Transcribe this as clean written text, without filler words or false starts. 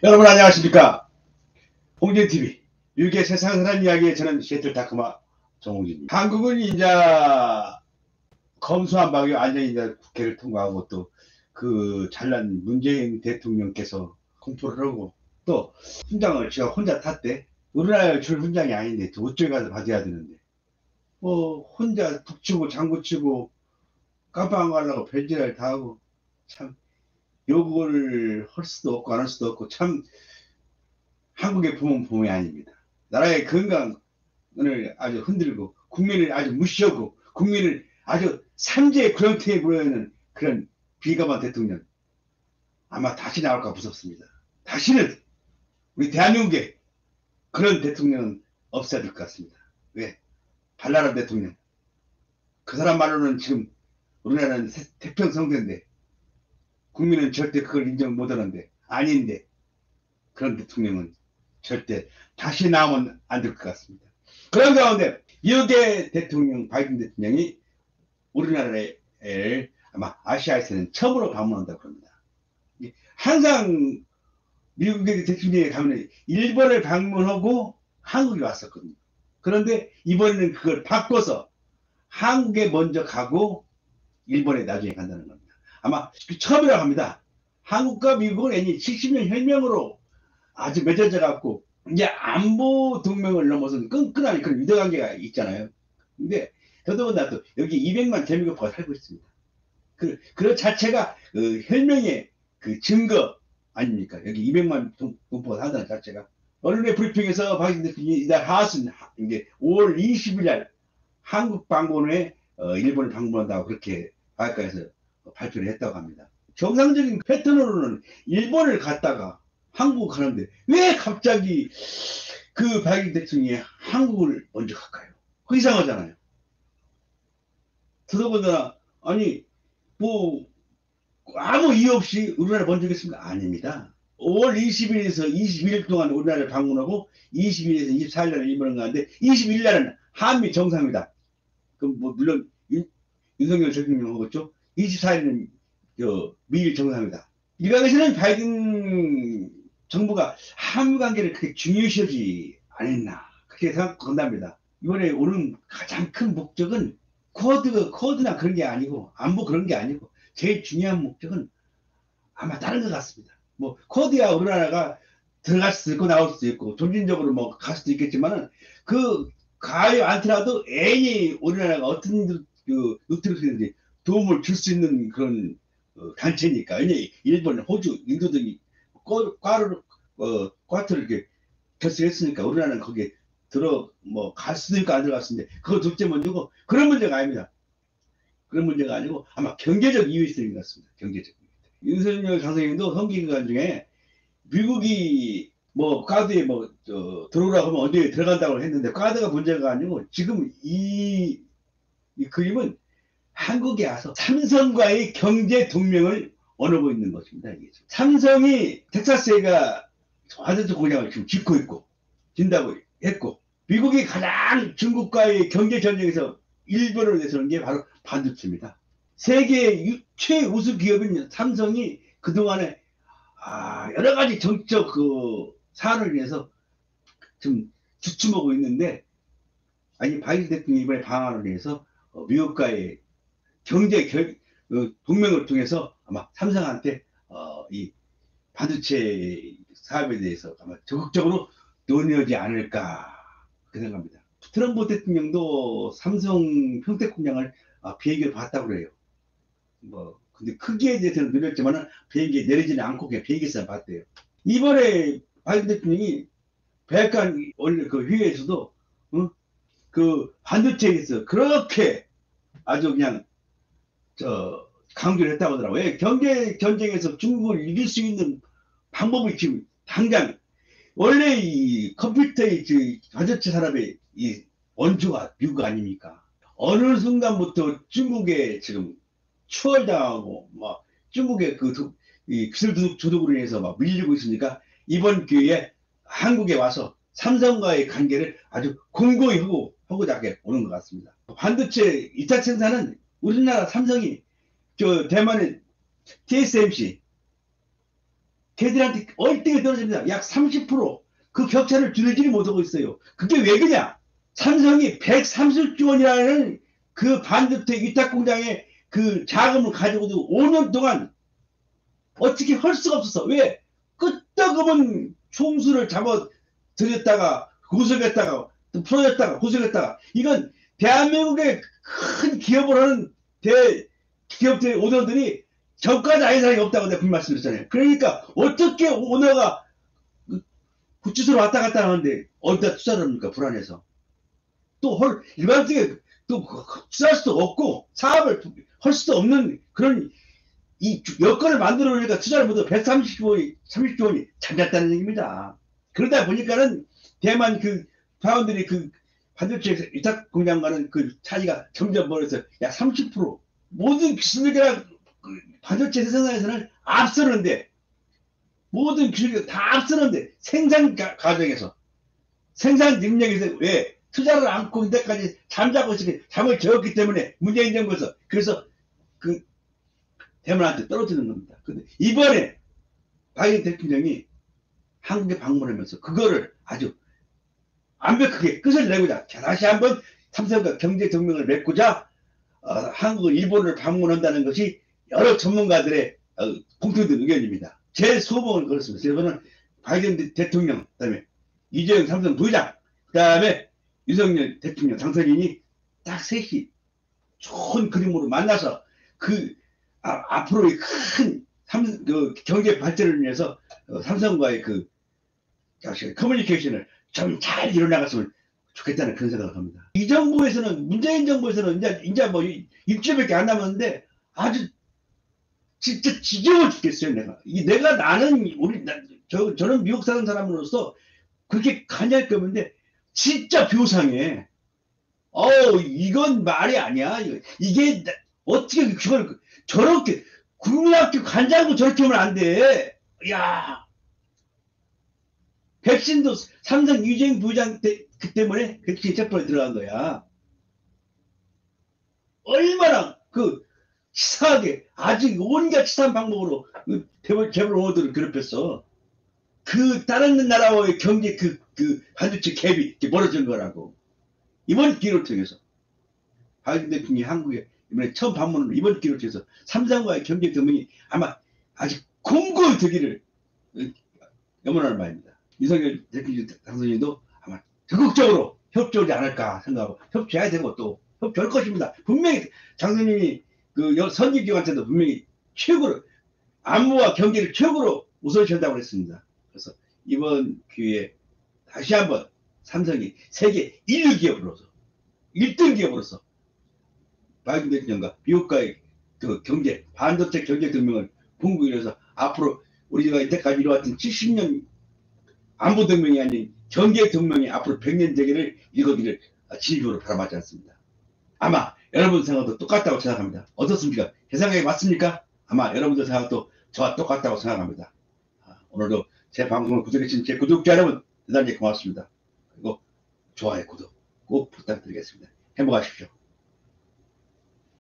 여러분 안녕하십니까? 홍진TV 유계 세상을 사는 이야기에 저는 시애틀 다크마 정홍진입니다. 한국은 이제 검수한박이 완전히 이제 국회를 통과하고 또 그 잘난 문재인 대통령께서 공포를 하고 또 훈장을 제가 혼자 탔대. 우리나라 줄 훈장이 아닌데 어쩌게 가서 받아야 되는데 뭐 혼자 북치고 장구치고 깜빵 안 가려고 별짓을 다 하고 참 욕을 할 수도 없고 안 할 수도 없고 참 한국의 봄은 봄이 아닙니다. 나라의 건강을 아주 흔들고 국민을 아주 무시하고 국민을 아주 삼재 구렁텅이에 보이는 그런 비겁한 대통령 아마 다시 나올까 무섭습니다. 다시는 우리 대한민국에 그런 대통령은 없어야 될 것 같습니다. 왜? 발랄한 대통령. 그 사람 말로는 지금 우리나라는 태평성대인데 국민은 절대 그걸 인정 못하는데 아닌데 그런 대통령은 절대 다시 나오면 안 될 것 같습니다. 그런 가운데 이렇게 대통령 바이든 대통령이 우리나라를 아마 아시아에서는 처음으로 방문한다고 합니다. 항상 미국의 대통령이 가면 일본을 방문하고 한국에 왔었거든요. 그런데 이번에는 그걸 바꿔서 한국에 먼저 가고 일본에 나중에 간다는 겁니다. 아마 처음이라고 합니다. 한국과 미국은 애니 70년 혁명으로 아주 맺어져 갖고 이제 안보 동맹을 넘어선 끈끈한 그런 유대관계가 있잖아요. 근데 더더군다나 또 여기 200만 개미교포가 살고 있습니다. 그 자체가 그 혈명의 그 증거 아닙니까? 여기 200만 동포가 산다는 자체가. 언론의 브리핑에서 박인 대통령이 이달 하순 이제 5월 20일 날 한국 방문에 일본을 방문한다고 그렇게 바닷가에서 발표를 했다고 합니다. 정상적인 패턴으로는 일본을 갔다가 한국 가는데 왜 갑자기 그 바이든 대통령이 한국을 먼저 갈까요? 그 이상하잖아요. 더더군다나 아니 뭐 아무 이유 없이 우리나라 먼저 겠습니다. 아닙니다. 5월 20일에서 21일 동안 우리나라를 방문하고 20일에서 24일 날 일본을 가는데 21일 날은 한미 정상회담. 그럼 뭐 물론 윤석열 대통령하고죠. 24일은 미일 정상회담. 일각에서는 바이든 정부가 한미 관계를 그렇게 중요시하지 않았나 그렇게 생각한답니다. 이번에 오는 가장 큰 목적은 코드나 그런 게 아니고 안보 그런 게 아니고 제일 중요한 목적은 아마 다른 것 같습니다. 뭐 코드야 우리나라가 들어갈 수도 있고 나올 수도 있고 점진적으로 뭐 갈 수도 있겠지만은 그 가요 않더라도 애인이 우리나라가 어떤 그 노트를 도움을 줄 수 있는 그런 단체니까. 왜냐 일본, 호주, 인도 등이 꽈트를 이렇게 결성했으니까 우리나라는 거기에 들어 뭐 갈 수도 있고 안 들어갔는데 그거 둘째 문제고 그런 문제가 아닙니다. 그런 문제가 아니고 아마 경제적 이유 있는 것 같습니다. 경제적. 윤석열 선생님도 선기 기간 중에 미국이 뭐 카드에 뭐 들어오라고 하면 언제 들어간다고 했는데 카드가 문제가 아니고 지금 이 그림은 한국에 와서 삼성과의 경제 동맹을 원하고 있는 것입니다. 이게. 삼성이 텍사스에가 아저씨 공장을 지금 짓고 있고 진다고 했고 미국이 가장 중국과의 경제 전쟁에서 일본을 내세우는 게 바로 반도체입니다. 세계 최우수 기업인 삼성이 그동안에 여러 가지 정적 그 사안을 위해서 좀 주춤하고 있는데 아니 바이든 대통령이 이번에 방안을 위해서 미국과의 경제 동맹을 통해서 아마 삼성한테 이 반도체 사업에 대해서 아마 적극적으로 논의하지 않을까 그 생각합니다. 트럼프 대통령도 삼성 평택 공장을 비행기로 봤다고 그래요. 뭐 근데 크기에 대해서는 늘렸지만은 비행기에 내리지는 않고 그냥 비행기에서 봤대요. 이번에 바이든 대통령이 백악관 원래 그 회의에서도 그 반도체에서 그렇게 아주 그냥 강조를 했다고 하더라고요. 왜? 경제 전쟁에서 중국을 이길 수 있는 방법이 지금 당장 원래 이 컴퓨터의 반도체 산업의 이 원조가 미국 아닙니까? 어느 순간부터 중국에 지금 추월당하고 막 중국의 이 기술 도둑으로 인해서 막 밀리고 있으니까 이번 기회에 한국에 와서 삼성과의 관계를 아주 공고히 하고자 오는 것 같습니다. 반도체 2차 생산은 우리나라 삼성이 대만의 TSMC 걔들한테 얼등에 떨어집니다. 약 30%. 그 격차를 줄이지 못하고 있어요. 그게 왜 그냐? 삼성이 130조 원이라는 그 반도체 위탁 공장의 그 자금을 가지고도 5년 동안 어떻게 할 수가 없었어. 왜? 끄떡없는 총수를 잡아 들였다가 구속했다가 또 풀어졌다가 구속했다가, 이건 대한민국의 큰 기업을 하는 대기업들의 오너들이 저까지 아닌 사람이 없다고 내가 분명 말씀드렸잖아요. 그러니까 어떻게 오너가 구치소로 왔다 갔다 하는데 어디다 투자를 합니까? 불안해서. 또 일반적인 또 투자할 수도 없고 사업을 할 수도 없는 그런 이 여건을 만들어 놓으니까 투자를 못해 130조 원이 30조 원이 잠겼다는 얘기입니다. 그러다 보니까는 대만 그 사원들이 그 반도체 위탁 공장과는 그 차이가 점점 벌어서 약 30% 모든 기술력이나 반도체 생산에서는 앞서는데, 모든 기술력 다 앞서는데 생산 과정에서 생산 능력에서 왜 투자를 않고 이때까지 잠자고 있으니 잠을 재웠기 때문에 문재인 정부에서 그래서 그 대만한테 떨어지는 겁니다. 근데 이번에 바이든 대통령이 한국에 방문하면서 그거를 아주 완벽하게 끝을 내고자 다시 한번 삼성과 경제 동맹을 맺고자 한국을 일본을 방문한다는 것이 여러 전문가들의 공통된 의견입니다. 제 소망은 그렇습니다. 저는 바이든 대통령, 그다음에 이재용 삼성 부회장, 그다음에 윤석열 대통령 당선인이 딱 셋이 좋은 그림으로 만나서 그 앞으로의 큰 경제 발전을 위해서 삼성과의 그 커뮤니케이션을 좀 잘 이뤄나갔으면 좋겠다는 그런 생각을 합니다. 이 정부에서는, 문재인 정부에서는 이제 뭐 일주일밖에 안 남았는데 아주 진짜 지겨워 죽겠어요. 내가 나는 저는 미국 사는 사람으로서 그렇게 간여할 게 없는데 진짜 비호상해. 이건 말이 아니야. 이게 어떻게 그걸 저렇게 국민학교 관장도 저렇게 하면 안 돼. 야, 백신도 삼성 이재용 부회장 그 때문에 백신 체포에 들어간 거야. 얼마나 치사하게 아주 온갖 치사한 방법으로 재벌 오너들을 괴롭혔어. 다른 나라와의 경제 반도체 갭이 멀어진 거라고. 이번 기회를 통해서 바이든 대통령이 한국에 이번에 처음 방문으로 이번 기회를 통해서 삼성과의 경제 동맹이 아마 아직 공고히 되기를 염원하는 바입니다. 윤석열 대통령 당선인도 아마 적극적으로 협조하지 않을까 생각하고 협조해야 되고 또 협조할 것입니다. 분명히 장선님이 선진기관한테도 분명히 최고로 안보와 경제를 최고로 우선시 한다고 그랬습니다. 그래서 이번 기회에 다시 한번 삼성이 세계 1위 기업으로서 1등 기업으로서 바이든 대통령과 미국과의 반도체 경제 동맹을 공고히 해서 앞으로 우리가 이때까지 이뤄왔던 70년 안보 동맹이 아닌 경제 동맹이 앞으로 100년 되기를 이루기를 진심으로 바라봤지 않습니다. 아마 여러분 생각도 똑같다고 생각합니다. 어떻습니까? 제 생각이 맞습니까? 아마 여러분들 생각도 저와 똑같다고 생각합니다. 오늘도 제 방송을 구독해주신 제 구독자 여러분 대단히 고맙습니다. 그리고 좋아요, 구독 꼭 부탁드리겠습니다. 행복하십시오.